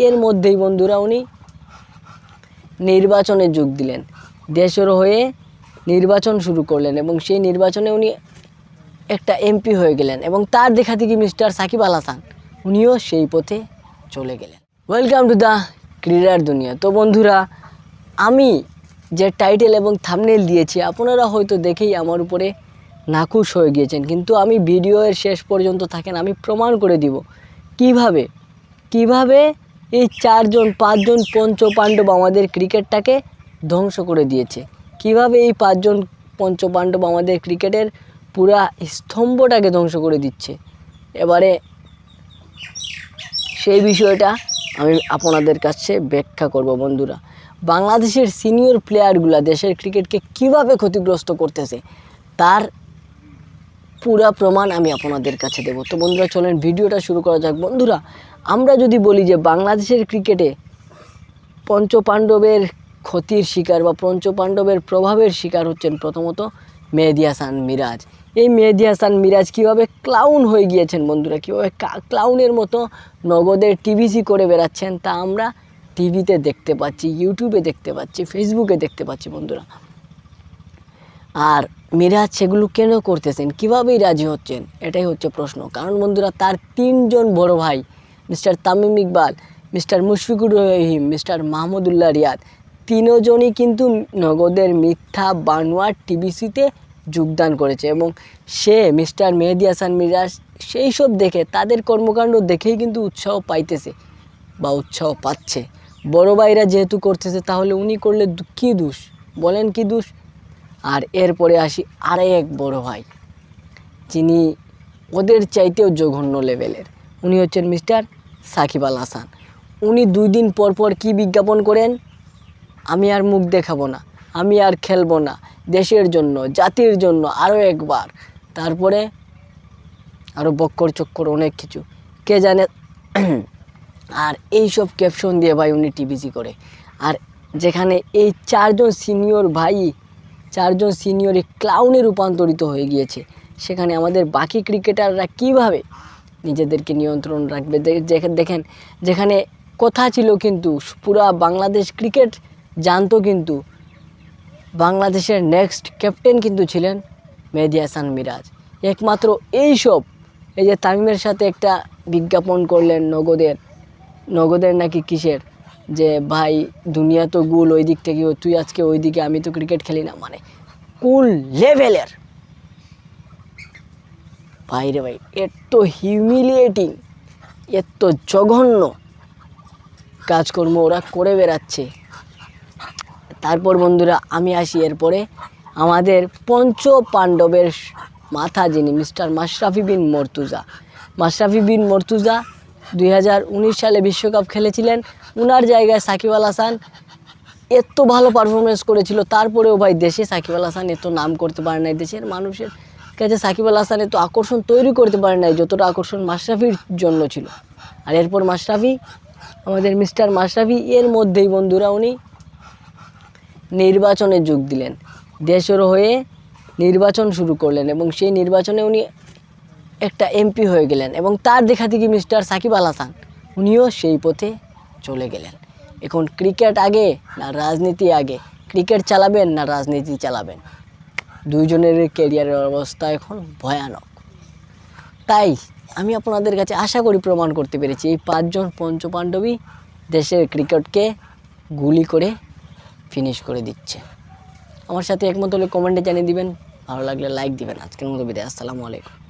এর মধ্যেই বন্ধুরা উনি নির্বাচনে যোগ দিলেন, দেশের হয়ে নির্বাচন শুরু করলেন এবং সেই নির্বাচনে উনি একটা এমপি হয়ে গেলেন এবং তার দেখা দেখি মিস্টার সাকিব আল হাসান উনিও সেই পথে চলে গেলেন। ওয়েলকাম টু দ্য ক্রীড়ার দুনিয়া। তো বন্ধুরা, আমি যে টাইটেল এবং থাম্বনেল দিয়েছি আপনারা হয়তো দেখেই আমার উপরে নাখুশ হয়ে গিয়েছেন, কিন্তু আমি ভিডিওর শেষ পর্যন্ত থাকেন, আমি প্রমাণ করে দিব কিভাবে এই 4-5 পঞ্চপাণ্ডব আমাদের ক্রিকেটটাকে ধ্বংস করে দিয়েছে, কিভাবে এই 5 পঞ্চপাণ্ডব আমাদের ক্রিকেটের পুরা স্তম্ভটাকে ধ্বংস করে দিচ্ছে। এবারে সেই বিষয়টা আমি আপনাদের কাছে ব্যাখ্যা করব। বন্ধুরা, বাংলাদেশের সিনিয়র প্লেয়ারগুলো দেশের ক্রিকেটকে কিভাবে ক্ষতিগ্রস্ত করতেছে তার পুরা প্রমাণ আমি আপনাদের কাছে দেব। তো বন্ধুরা, চলেন ভিডিওটা শুরু করা যাক। বন্ধুরা, আমরা যদি বলি যে বাংলাদেশের ক্রিকেটে পঞ্চপাণ্ডবের ক্ষতির শিকার বা পঞ্চপাণ্ডবের প্রভাবের শিকার হচ্ছেন প্রথমত মেহেদী হাসান মিরাজ। এই মেহেদী হাসান মিরাজ কীভাবে ক্লাউন হয়ে গিয়েছেন বন্ধুরা, কীভাবে ক্লাউনের মতো নগদের টিভিসি করে বেড়াচ্ছেন তা আমরা টিভিতে দেখতে পাচ্ছি, ইউটিউবে দেখতে পাচ্ছি, ফেসবুকে দেখতে পাচ্ছি বন্ধুরা। আর মিরাজ সেগুলো কেন করতেছেন, কীভাবেই রাজি হচ্ছেন, এটাই হচ্ছে প্রশ্ন। কারণ বন্ধুরা, তার 3জন বড় ভাই mister Tamim Iqbal, mister Mushfiqur Rahim, mister Mahmudullah Riyad, 3জনই কিন্তু নগদের মিথ্যা বানোয়ার টিভিসিতে যোগদান করেছে এবং সে মিস্টার মেহেদী হাসান মিরাজ সেই সব দেখে, তাদের কর্মকাণ্ড দেখেই কিন্তু উৎসাহ পাইতেছে বা উৎসাহ পাচ্ছে। বড় ভাইরা যেহেতু করতেছে তাহলে উনি করলে কী দোষ বলেন, কী দোষ? আর এরপরে আসি আরেক বড় ভাই, যিনি ওদের চাইতেও জঘন্য লেভেলের, উনি হচ্ছেন মিস্টার সাকিব আল হাসান। উনি 2 দিন পর পর কী বিজ্ঞাপন করেন, আমি আর মুখ দেখাবো না, আমি আর খেলবো না, দেশের জন্য, জাতির জন্য আরও একবার, তারপরে আরও বক্কর চক্কর অনেক কিছু কে জানে। আর এই সব ক্যাপশন দিয়ে ভাই উনি টিভিসি করে। আর যেখানে এই 4জন সিনিয়র ভাই, 4জন সিনিয়র ক্লাউনে রূপান্তরিত হয়ে গিয়েছে, সেখানে আমাদের বাকি ক্রিকেটাররা কিভাবে নিজেদেরকে নিয়ন্ত্রণ রাখবে। দেখেন, যেখানে কথা ছিল কিন্তু পুরা বাংলাদেশ ক্রিকেট জানতো, কিন্তু বাংলাদেশের নেক্সট ক্যাপ্টেন কিন্তু ছিলেন মেহেদী হাসান মিরাজ। একমাত্র এই যে তামিমের সাথে একটা বিজ্ঞাপন করলেন নগদের নাকি কিসের, যে ভাই দুনিয়া তো গুল, ওই দিক থেকে তুই আজকে ওই দিকে, আমি তো ক্রিকেট খেলি না, মানে কোন লেভেলের ভাই রে ভাই, এত হিউমিলিয়েটিং, এত জঘন্য কাজকর্ম ওরা করে বেড়াচ্ছে। তারপর বন্ধুরা, আমি আসি এরপরে আমাদের পঞ্চপাণ্ডবের মাথা, যিনি মিস্টার মাশরাফি বিন মর্তুজা 2019 সালে বিশ্বকাপ খেলেছিলেন। উনার জায়গায় সাকিব আল হাসান এত ভালো পারফরমেন্স করেছিল, তারপরেও ভাই দেশে সাকিব আল হাসান এত নাম করতে পারে নাই, দেশের মানুষের কাছে সাকিব আল হাসান এত আকর্ষণ তৈরি করতে পারে নাই যতটা আকর্ষণ মাশরাফির জন্য ছিল। আর এরপর আমাদের মিস্টার মাশরাফি এর মধ্যেই বন্ধুরা উনি নির্বাচনে যোগ দিলেন, দেশের হয়ে নির্বাচন শুরু করলেন এবং সেই নির্বাচনে উনি একটা এমপি হয়ে গেলেন এবং তার দেখা দেখি মিস্টার সাকিব আল হাসান উনিও সেই পথে চলে গেলেন। এখন ক্রিকেট আগে না রাজনীতি আগে, ক্রিকেট চালাবেন না রাজনীতি চালাবেন, 2জনের ক্যারিয়ারের অবস্থা এখন ভয়ানক। তাই আমি আপনাদের কাছে আশা করি প্রমাণ করতে পেরেছি এই 5জন পঞ্চপাণ্ডবই দেশের ক্রিকেটকে গুলি করে ফিনিশ করে দিচ্ছে। আমার সাথে একমত হলে কমেন্টে জানিয়ে দিবেন, ভালো লাগলে লাইক দিবেন। আজকের মতো বিদায়, আসসালামু আলাইকুম।